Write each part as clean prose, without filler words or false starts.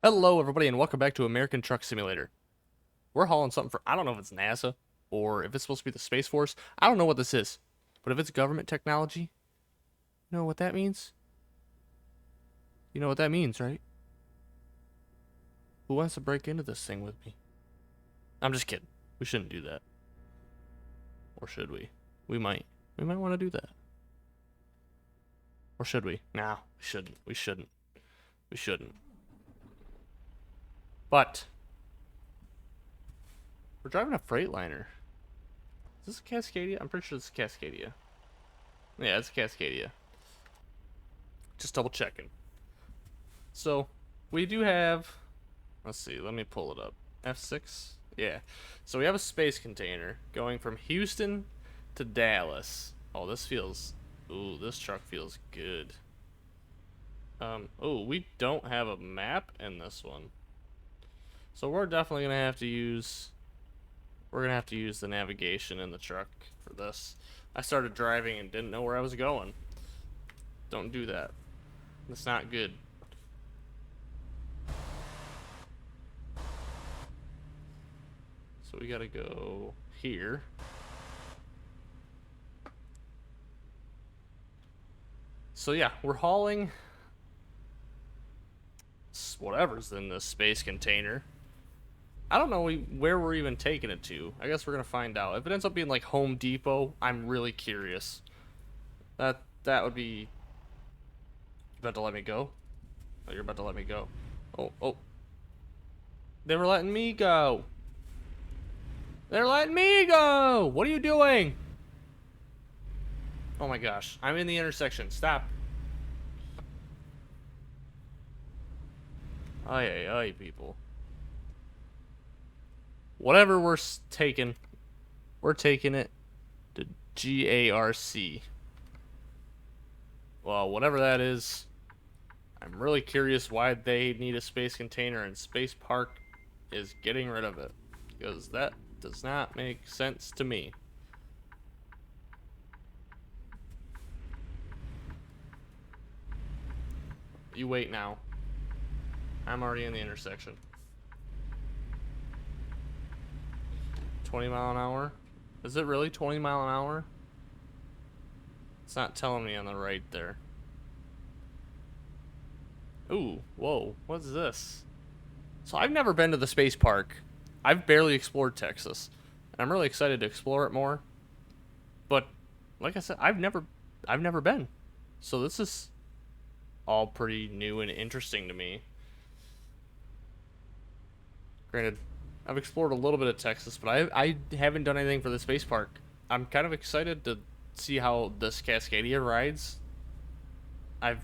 Hello, everybody, and welcome back to American Truck Simulator. We're hauling something for, I don't know if it's NASA or if it's supposed to be the Space Force. I don't know what this is. But if it's government technology, you know what that means? You know what that means, right? Who wants to break into this thing with me? I'm just kidding. We shouldn't do that. Or should we? We might. We might want to do that. Or should we? Nah, we shouldn't. We shouldn't. We shouldn't. But we're driving a Freightliner. Is this a Cascadia? I'm pretty sure it's a Cascadia. Yeah, it's a Cascadia. Just double checking. So, we do have, let's see, let me pull it up. F6? Yeah. So we have a space container going from Houston to Dallas. Oh, this truck feels good. Oh, we don't have a map in this one. So we're definitely gonna have to use, the navigation in the truck for this. I started driving and didn't know where I was going. Don't do that. That's not good. So we gotta go here. So yeah, we're hauling whatever's in this space container. I don't know where we're even taking it to. I guess we're gonna find out. If it ends up being like Home Depot, I'm really curious. That would be. You about to let me go? Oh, you're about to let me go. Oh. They were letting me go. They're letting me go. What are you doing? Oh my gosh, I'm in the intersection. Stop. Ay, ay, ay, people. Whatever we're taking it to GARC. Well, whatever that is, I'm really curious why they need a space container and Space Park is getting rid of it. Because that does not make sense to me. You wait now. I'm already in the intersection. 20 mile an hour? Is it really 20 mile an hour? It's not telling me on the right there. Ooh, whoa, what's this? So I've never been to the space park. I've barely explored Texas. And I'm really excited to explore it more. But like I said, I've never been. So this is all pretty new and interesting to me. Granted, I've explored a little bit of Texas, but I haven't done anything for the space park. I'm kind of excited to see how this Cascadia rides. I've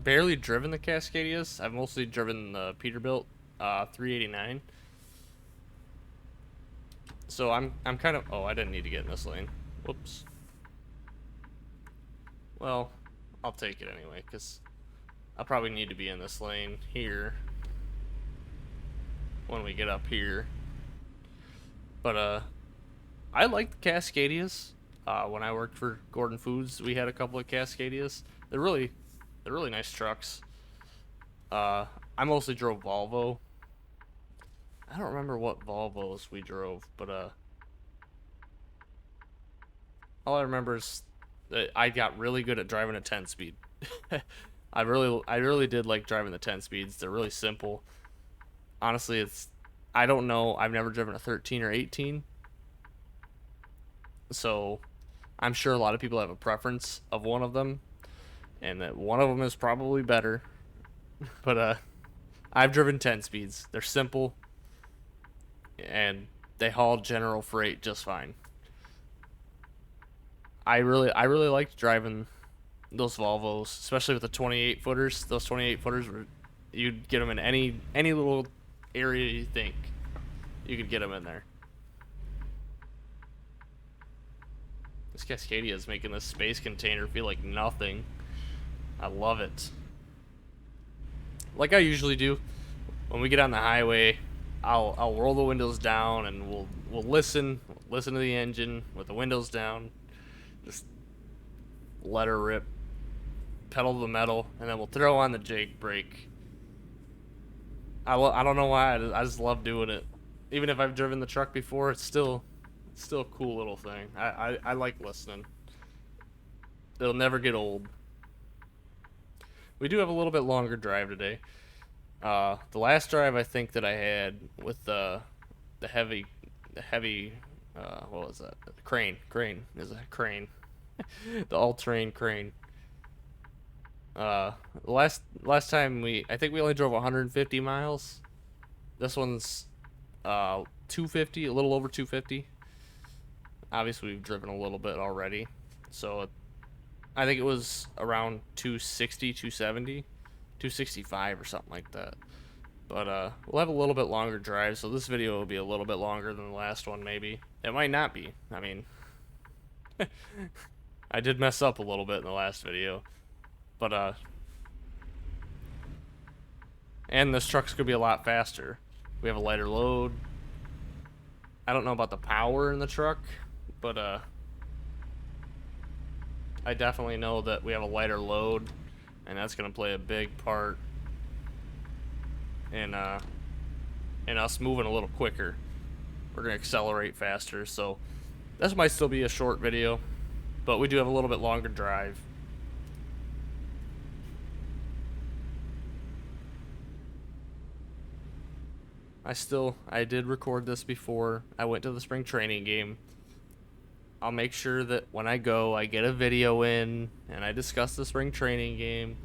barely driven the Cascadias. I've mostly driven the Peterbilt 389. So I'm kind of, oh, I didn't need to get in this lane. Whoops. Well, I'll take it anyway cuz I'll probably need to be in this lane here when we get up here. But I like the Cascadias. When I worked for Gordon Foods, we had a couple of Cascadias. They're really nice trucks. I mostly drove Volvo. I don't remember what Volvos we drove, but all I remember is that I got really good at driving a 10 speed. I really did like driving the 10 speeds. They're really simple. Honestly, I don't know. I've never driven a 13 or 18. So, I'm sure a lot of people have a preference of one of them and that one of them is probably better. But I've driven 10 speeds. They're simple and they haul general freight just fine. I really liked driving those Volvos, especially with the 28 footers. Those 28 footers were, you'd get them in any little area you think you could get them in there. This Cascadia is making this space container feel like nothing. I love it. Like I usually do, when we get on the highway, I'll roll the windows down and we'll listen to the engine with the windows down. Just let her rip, pedal to the metal, and then we'll throw on the Jake brake. I don't know why. I just love doing it. Even if I've driven the truck before, it's still a cool little thing. I like listening. It'll never get old. We do have a little bit longer drive today. The last drive I think that I had with the heavy, the heavy, what was that? Crane is a crane. The all-terrain crane. Uh, last time I think we only drove 150 miles. This one's 250, a little over 250. Obviously, we've driven a little bit already, so I think it was around 260, 270, 265 or something like that. But we'll have a little bit longer drive, so this video will be a little bit longer than the last one, maybe. It might not be. I mean, I did mess up a little bit in the last video. But, and this truck's gonna be a lot faster. We have a lighter load. I don't know about the power in the truck, but, I definitely know that we have a lighter load, and that's gonna play a big part in us moving a little quicker. We're gonna accelerate faster, so this might still be a short video, but we do have a little bit longer drive. I did record this before I went to the spring training game. I'll make sure that when I go, I get a video in and I discuss the spring training game.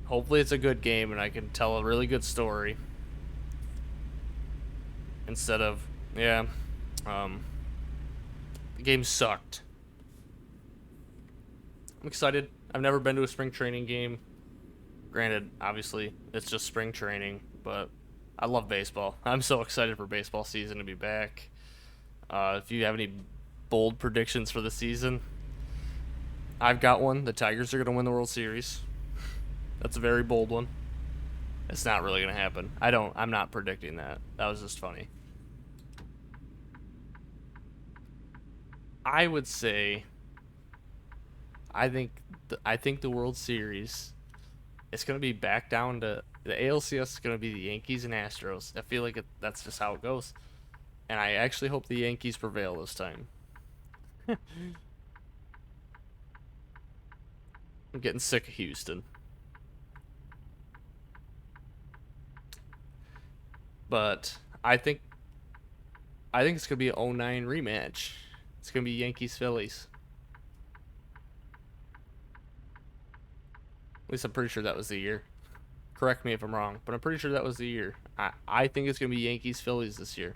Hopefully it's a good game and I can tell a really good story. Instead of, yeah, the game sucked. I'm excited. I've never been to a spring training game. Granted, obviously, it's just spring training, but I love baseball. I'm so excited for baseball season to be back. If you have any bold predictions for the season, I've got one. The Tigers are going to win the World Series. That's a very bold one. It's not really going to happen. I'm not predicting that. That was just funny. I would say I think the World Series, it's going to be back down to the ALCS is going to be the Yankees and Astros. I feel like that's just how it goes. And I actually hope the Yankees prevail this time. I'm getting sick of Houston. But I think it's going to be an 09 rematch. It's going to be Yankees Phillies. At least I'm pretty sure that was the year. Correct me if I'm wrong, but I'm pretty sure that was the year. I think it's going to be Yankees Phillies this year.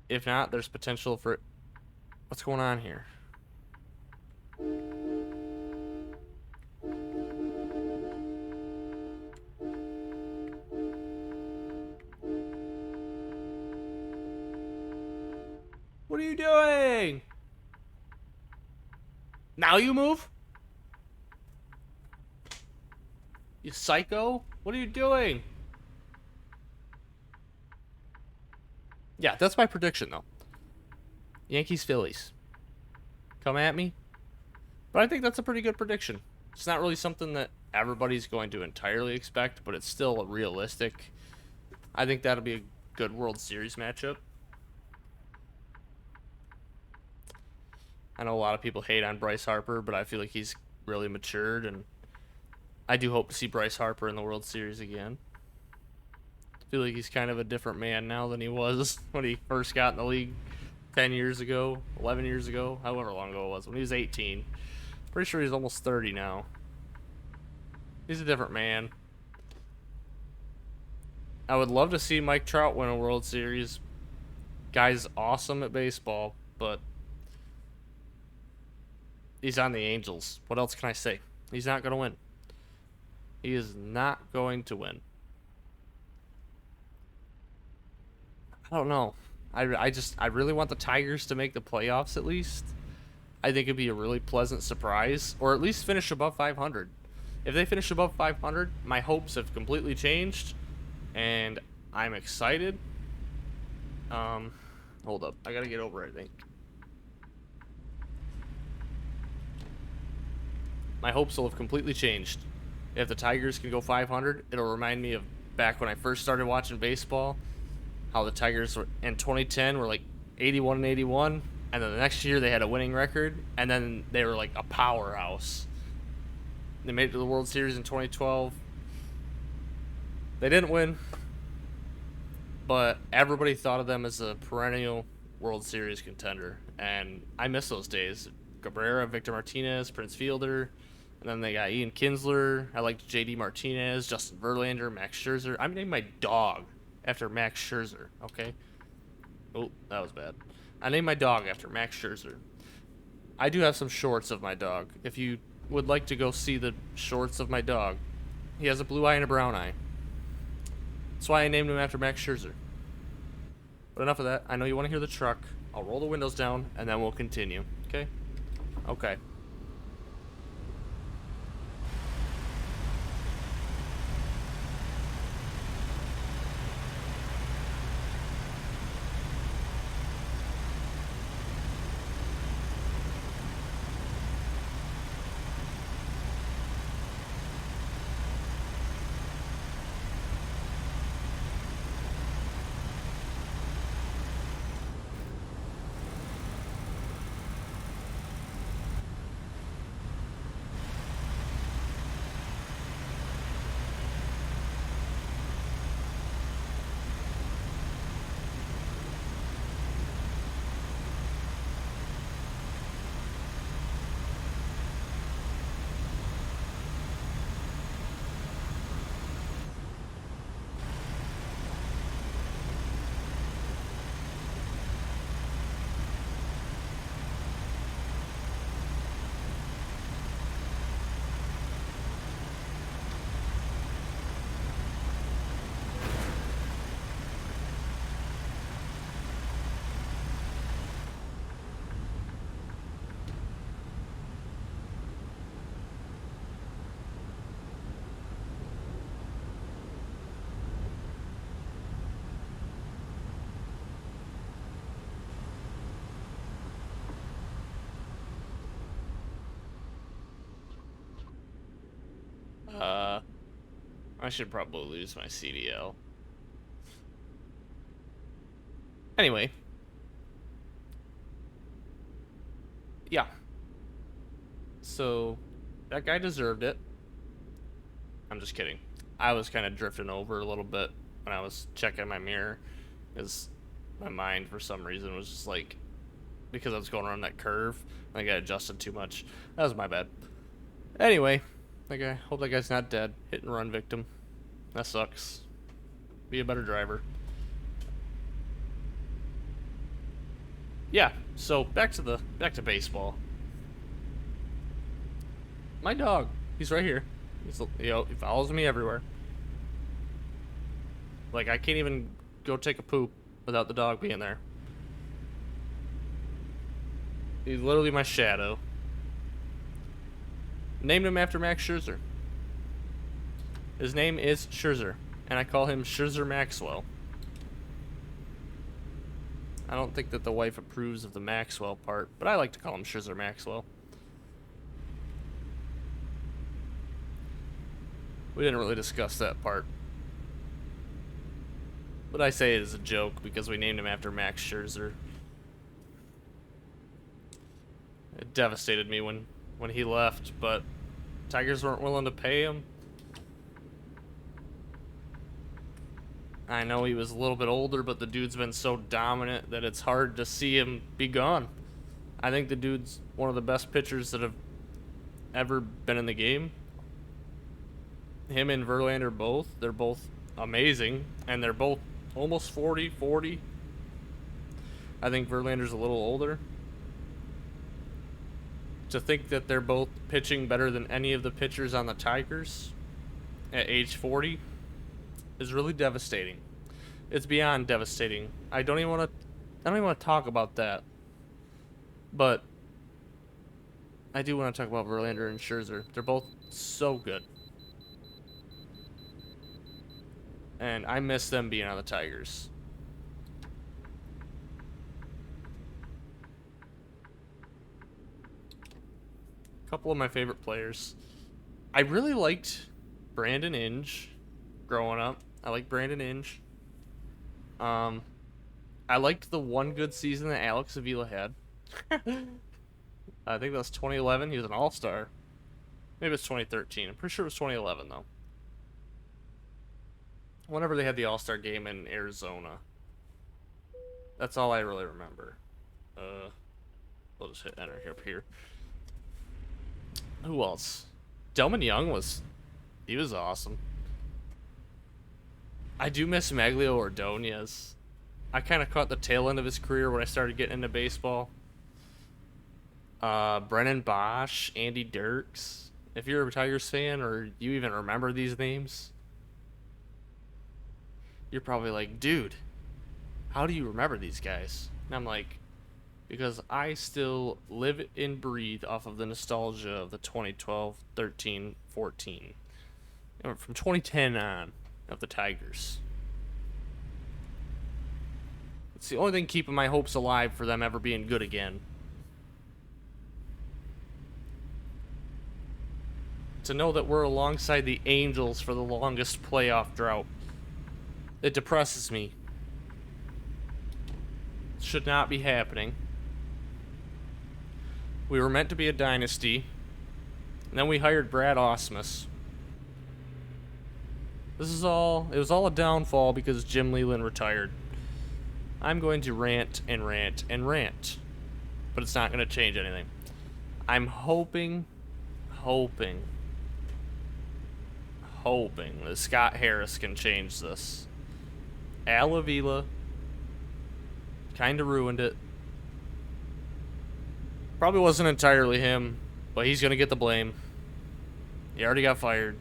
If not, there's potential for... What's going on here? What are you doing? Now you move? You psycho? What are you doing? Yeah, that's my prediction, though. Yankees, Phillies. Come at me. But I think that's a pretty good prediction. It's not really something that everybody's going to entirely expect, but it's still a realistic. I think that'll be a good World Series matchup. I know a lot of people hate on Bryce Harper, but I feel like he's really matured, and I do hope to see Bryce Harper in the World Series again. I feel like he's kind of a different man now than he was when he first got in the league 10 years ago, 11 years ago, however long ago it was, when he was 18. Pretty sure he's almost 30 now. He's a different man. I would love to see Mike Trout win a World Series. Guy's awesome at baseball, but he's on the Angels. What else can I say? He's not going to win. He is not going to win. I don't know. I really want the Tigers to make the playoffs at least. I think it'd be a really pleasant surprise, or at least finish above 500. If they finish above 500, my hopes have completely changed, and I'm excited. Hold up. I gotta get over it, I think. my hopes will have completely changed. If the Tigers can go 500, it'll remind me of back when I first started watching baseball, how the Tigers were in 2010 were like 81 and 81, and then the next year they had a winning record, and then they were like a powerhouse. They made it to the World Series in 2012. They didn't win, but everybody thought of them as a perennial World Series contender, and I miss those days. Cabrera, Victor Martinez, Prince Fielder, and then they got Ian Kinsler. I liked J.D. Martinez, Justin Verlander, Max Scherzer. I named my dog after Max Scherzer, okay? Oh, that was bad. I named my dog after Max Scherzer. I do have some shorts of my dog. If you would like to go see the shorts of my dog, he has a blue eye and a brown eye. That's why I named him after Max Scherzer. But enough of that. I know you want to hear the truck. I'll roll the windows down, and then we'll continue. Okay? Okay. Uh, I should probably lose my CDL. Anyway. Yeah. So, that guy deserved it. I'm just kidding. I was kind of drifting over a little bit when I was checking my mirror, because my mind, for some reason, was just like, because I was going around that curve, I think I adjusted too much. That was my bad. Anyway, hope that guy's not dead. Hit and run victim. That sucks. Be a better driver. Yeah, so back to baseball. My dog, he's right here. He follows me everywhere. Like, I can't even go take a poop without the dog being there. He's literally my shadow. Named him after Max Scherzer. His name is Scherzer, and I call him Scherzer Maxwell. I don't think that the wife approves of the Maxwell part, but I like to call him Scherzer Maxwell. We didn't really discuss that part. But I say it as a joke because we named him after Max Scherzer. It devastated me when he left, but Tigers weren't willing to pay him. I know he was a little bit older, but the dude's been so dominant that it's hard to see him be gone. I think the dude's one of the best pitchers that have ever been in the game. Him and Verlander both. They're both amazing, and they're both almost 40. I think Verlander's a little older. To think that they're both pitching better than any of the pitchers on the Tigers at age 40 is really devastating. It's beyond devastating. I don't even want to talk about that. But I do want to talk about Verlander and Scherzer. They're both so good. And I miss them being on the Tigers. couple of my favorite players. I really liked Brandon Inge growing up. I like Brandon Inge. Um, I liked the one good season that Alex Avila had. I think that was 2011. He was an all-star. Maybe it's 2013. I'm pretty sure it was 2011, though. Whenever they had the all-star game in Arizona. That's all I really remember. We'll just hit enter up here. Who else? Delman Young he was awesome. I do miss Maglio Ordonez. I kind of caught the tail end of his career when I started getting into baseball. Brennan Bosch, Andy Dirks. If you're a Tigers fan or you even remember these names, you're probably like, dude, how do you remember these guys? And I'm like, because I still live and breathe off of the nostalgia of the 2012, 13, 14. From 2010 on of the Tigers. It's the only thing keeping my hopes alive for them ever being good again. To know that we're alongside the Angels for the longest playoff drought. It depresses me. It should not be happening. We were meant to be a dynasty. And then we hired Brad Ausmus. It was all a downfall because Jim Leyland retired. I'm going to rant and rant and rant. But it's not going to change anything. I'm hoping that Scott Harris can change this. Al Avila kind of ruined it. Probably wasn't entirely him, but he's going to get the blame. He already got fired.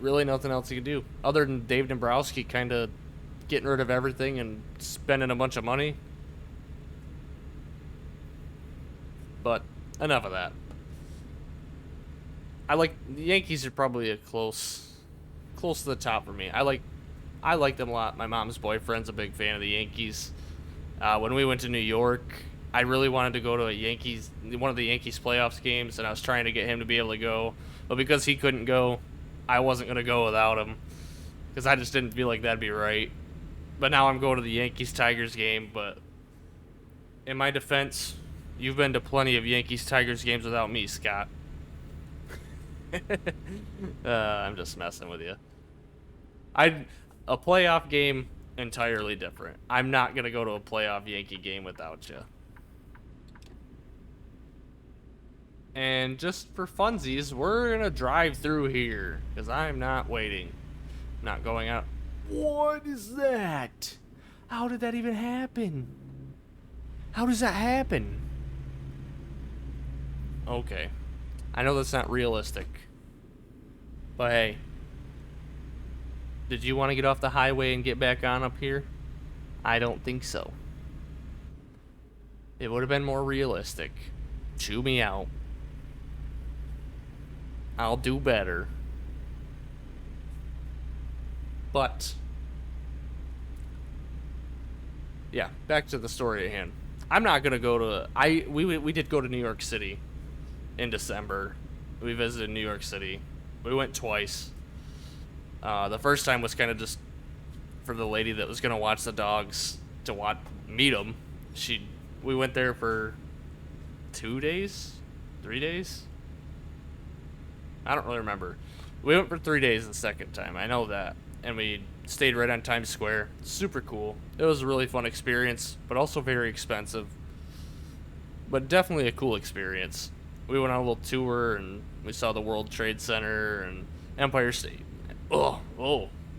Really nothing else he could do. Other than Dave Dombrowski kind of getting rid of everything and spending a bunch of money. But enough of that. The Yankees are probably a close to the top for me. I like them a lot. My mom's boyfriend's a big fan of the Yankees. When we went to New York, I really wanted to go to one of the Yankees playoffs games, and I was trying to get him to be able to go. But because he couldn't go, I wasn't going to go without him because I just didn't feel like that'd be right. But now I'm going to the Yankees-Tigers game, but in my defense, you've been to plenty of Yankees-Tigers games without me, Scott. I'm just messing with you. A playoff game, entirely different. I'm not going to go to a playoff Yankee game without you. And just for funsies, we're going to drive through here because I'm not waiting. Not going out. What is that? How did that even happen? How does that happen? Okay. I know that's not realistic. But hey. Did you want to get off the highway and get back on up here? I don't think so. It would have been more realistic. Chew me out. I'll do better. But yeah, back to the story at hand. I'm not gonna go to. We did go to New York City in December. We visited New York City. We went twice. The first time was kind of just for the lady that was gonna watch the dogs to meet them. We went there for 2 days, 3 days. I don't really remember. We went for 3 days the second time. I know that. And we stayed right on Times Square. Super cool. It was a really fun experience, but also very expensive. But definitely a cool experience. We went on a little tour and we saw the World Trade Center and Empire State.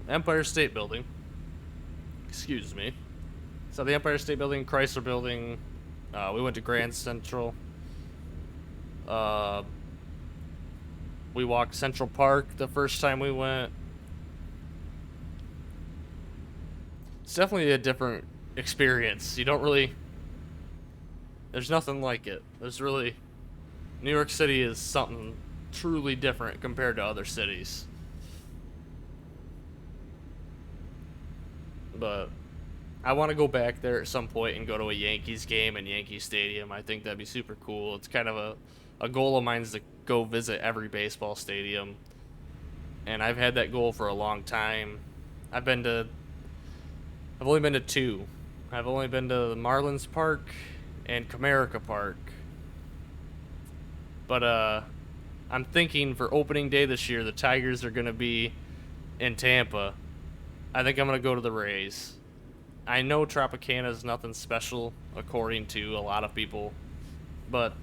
Empire State Building. Excuse me. So the Empire State Building, Chrysler Building. We went to Grand Central. We walked Central Park the first time we went. It's definitely a different experience. There's nothing like it. New York City is something truly different compared to other cities. But I want to go back there at some point and go to a Yankees game in Yankee Stadium. I think that'd be super cool. It's kind of a goal of mine is to go visit every baseball stadium. And I've had that goal for a long time. I've only been to two. I've only been to the Marlins Park and Comerica Park. But I'm thinking for opening day this year, the Tigers are going to be in Tampa. I think I'm going to go to the Rays. I know Tropicana is nothing special, according to a lot of people, but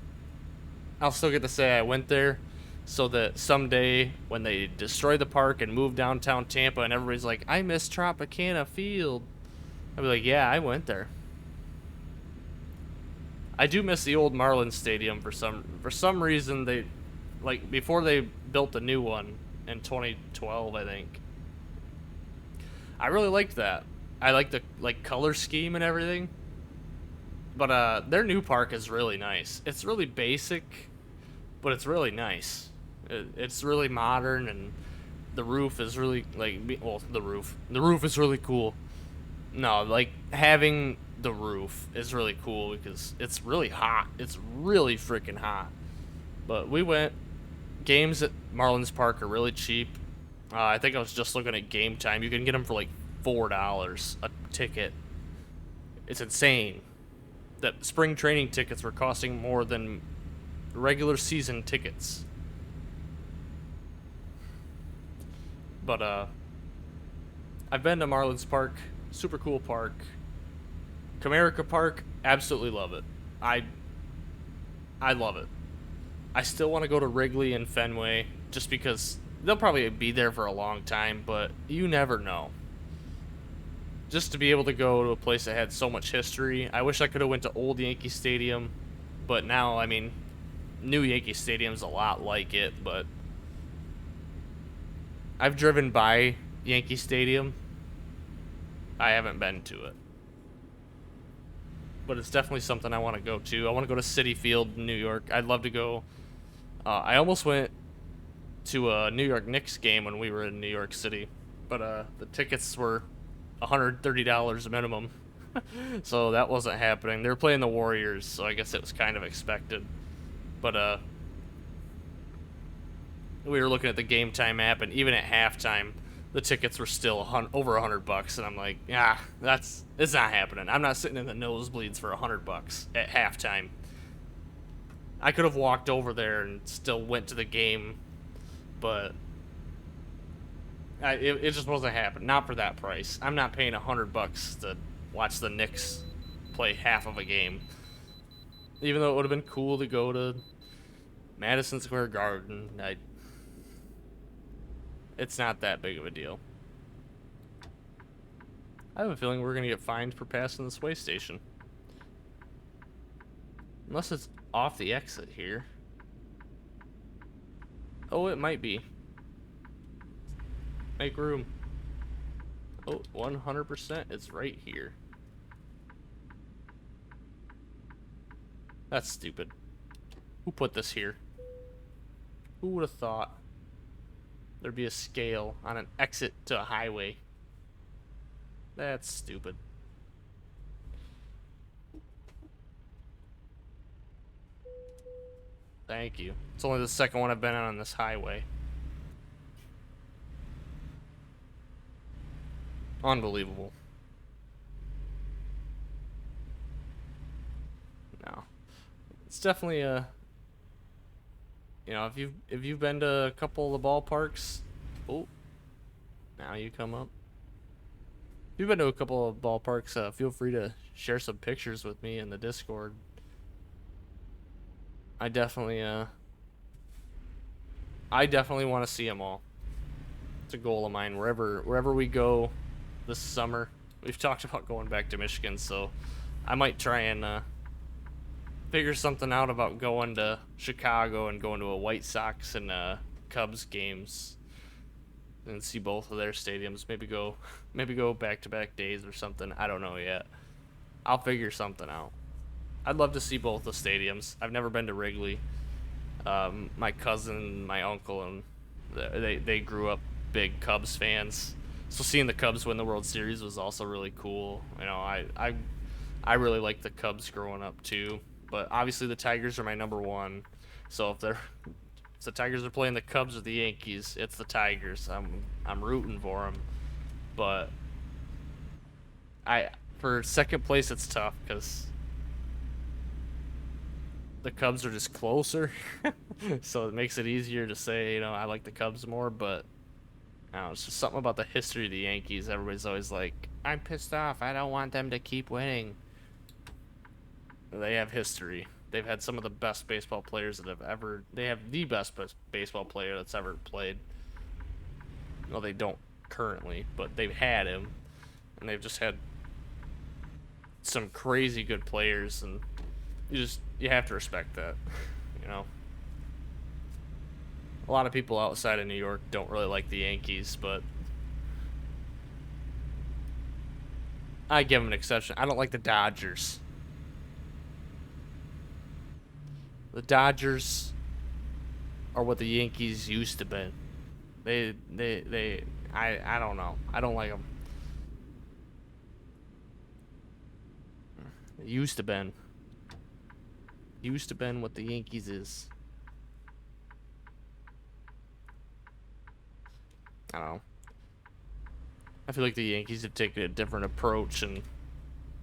I'll still get to say I went there so that someday when they destroy the park and move downtown Tampa and everybody's like, I miss Tropicana Field, I'll be like, yeah, I went there. I do miss the old Marlins Stadium for some reason. They, like, before they built the new one in 2012, I think. I really liked that. I like the color scheme and everything. But their new park is really nice. It's really basic, but it's really nice. It's really modern, and the roof is really the roof is really cool. No, like having the roof is really cool because it's really hot. It's really freaking hot. But we went. Games at Marlins Park are really cheap. I think I was just looking at Game Time. You can get them for like $4 a ticket. It's insane that spring training tickets were costing more than regular season tickets. But I've been to Marlins Park, super cool park. Comerica Park, absolutely love it. I love it. I still want to go to Wrigley and Fenway just because they'll probably be there for a long time, but you never know. Just to be able to go to a place that had so much history. I wish I could have went to old Yankee Stadium, but now, I mean, new Yankee Stadium's a lot like it, but I've driven by Yankee Stadium. I haven't been to it. But it's definitely something I want to go to. I want to go to Citi Field in New York. I'd love to go. I almost went to a New York Knicks game when we were in New York City, but the tickets were $130 minimum, so that wasn't happening. They were playing the Warriors, so I guess it was kind of expected. But we were looking at the Game Time app, and even at halftime, the tickets were still over $100, and I'm like, it's not happening. I'm not sitting in the nosebleeds for $100 at halftime. I could have walked over there and still went to the game, but it just wasn't happening. Not for that price. I'm not paying $100 to watch the Knicks play half of a game. Even though it would have been cool to go to Madison Square Garden, it's not that big of a deal. I have a feeling we're gonna get fined for passing this way station. Unless it's off the exit here. Oh, it might be. Make room. Oh, 100%, it's right here. That's stupid. Who put this here? Who would have thought there'd be a scale on an exit to a highway? That's stupid. Thank you. It's only the second one I've been on this highway. Unbelievable. No. It's definitely a, you know, if you've been to a couple of the ballparks, oh, now you come up. If you've been to a couple of ballparks, feel free to share some pictures with me in the Discord. I definitely want to see them all. It's a goal of mine. Wherever we go this summer, we've talked about going back to Michigan, so I might try and figure something out about going to Chicago and going to a White Sox and Cubs games and see both of their stadiums. Maybe go back-to-back days or something. I don't know yet. I'll figure something out. I'd love to see both the stadiums. I've never been to Wrigley. My cousin, my uncle, and they grew up big Cubs fans, So seeing the Cubs win the World Series was also really cool. You know, I really liked the Cubs growing up too. But obviously the Tigers are my number one. So if the Tigers are playing the Cubs or the Yankees, it's the Tigers. I'm rooting for them. But I for second place it's tough because the Cubs are just closer. So it makes it easier to say, you know, I like the Cubs more, but I don't know, it's just something about the history of the Yankees. Everybody's always like, I'm pissed off. I don't want them to keep winning. They have history. They've had some of the best baseball players that have ever. They have the best baseball player that's ever played. Well, they don't currently, but they've had him, and they've just had some crazy good players, and you have to respect that, you know. A lot of people outside of New York don't really like the Yankees, but I give them an exception. I don't like the Dodgers. The Dodgers are what the Yankees used to be. I don't know. I don't like them. It used to been. Used to been what the Yankees is. I don't know. I feel like the Yankees have taken a different approach, and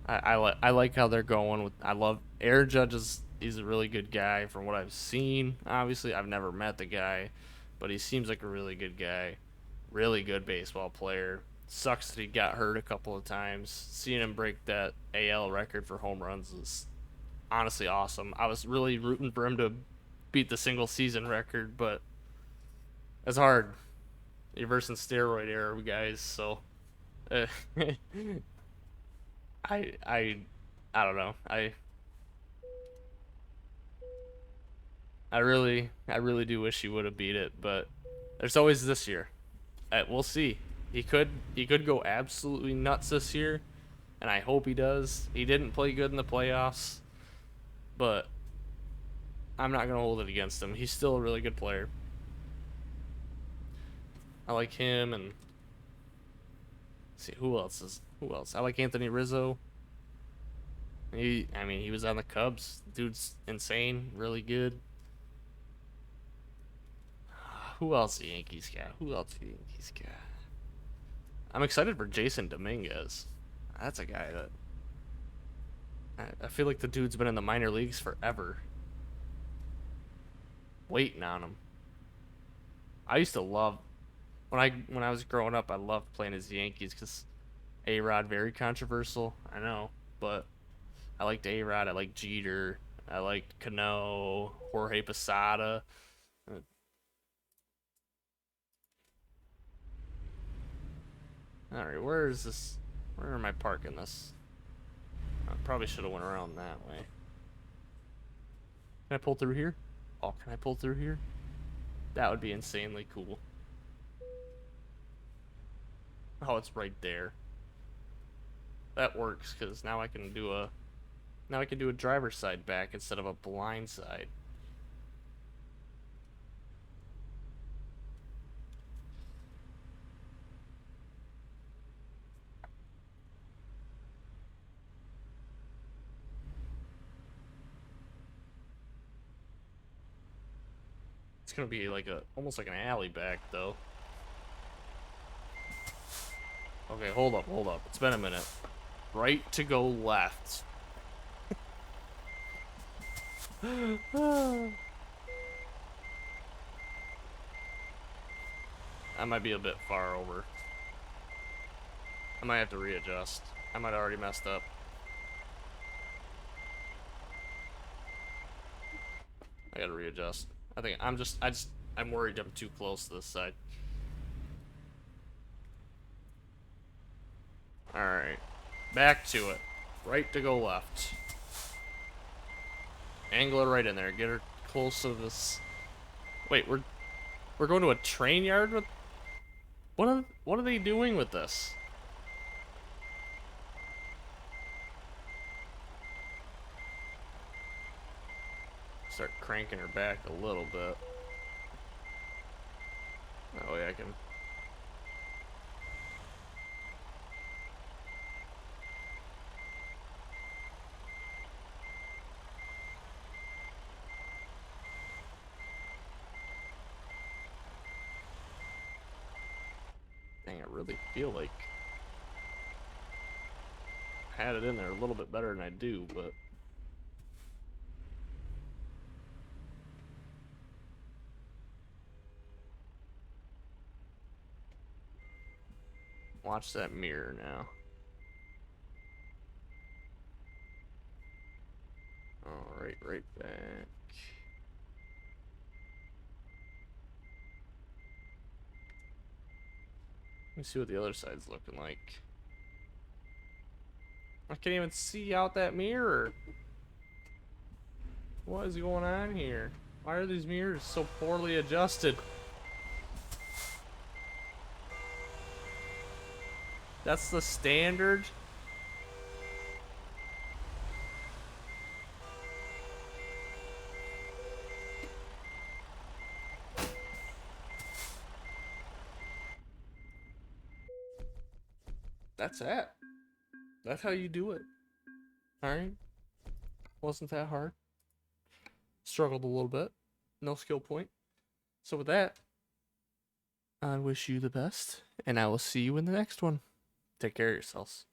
I like how they're going with. I love Aaron Judge he's a really good guy from what I've seen. Obviously, I've never met the guy, but he seems like a really good guy, really good baseball player. Sucks that he got hurt a couple of times. Seeing him break that AL record for home runs is honestly awesome. I was really rooting for him to beat the single season record, but it's hard. You're versing steroid era guys, so uh, I I I don't know. I really do wish he would have beat it, but there's always this year. We'll see. He could go absolutely nuts this year, and I hope he does. He didn't play good in the playoffs, but I'm not gonna hold it against him. He's still a really good player. I like him, and see who else? I like Anthony Rizzo. I mean, he was on the Cubs. Dude's insane, really good. Who else the Yankees got? Who else the Yankees got? I'm excited for Jason Dominguez. That's a guy that I feel like the dude's been in the minor leagues forever, waiting on him. I used to love when I was growing up. I loved playing as the Yankees because A Rod very controversial. I know, but I liked A Rod. I liked Jeter. I liked Cano, Jorge Posada. Uh, All right, where is this? Where am I parking this? I probably should have went around that way. Can I pull through here? Oh, can I pull through here? That would be insanely cool. Oh, it's right there. That works because now I can do a driver's side back instead of a blind side. It's gonna be like a almost like an alley back though. Okay, hold up, hold up. It's been a minute. Right to go left. I might be a bit far over. I might have to readjust. I might have already messed up. I gotta readjust. I think I'm worried I'm too close to this side. Alright. Back to it. Right to go left. Angle it right in there. Get her close to this. Wait, we're going to a train yard with what are they doing with this? Start cranking her back a little bit. Oh yeah, I can. really feel like I had it in there a little bit better than I do, but watch that mirror now. Alright, right back. Let me see what the other side's looking like. I can't even see out that mirror. What is going on here? Why are these mirrors so poorly adjusted? That's the standard? That's it. That's how you do it. Alright. Wasn't that hard. Struggled a little bit. No skill point. So with that, I wish you the best, and I will see you in the next one. Take care of yourselves.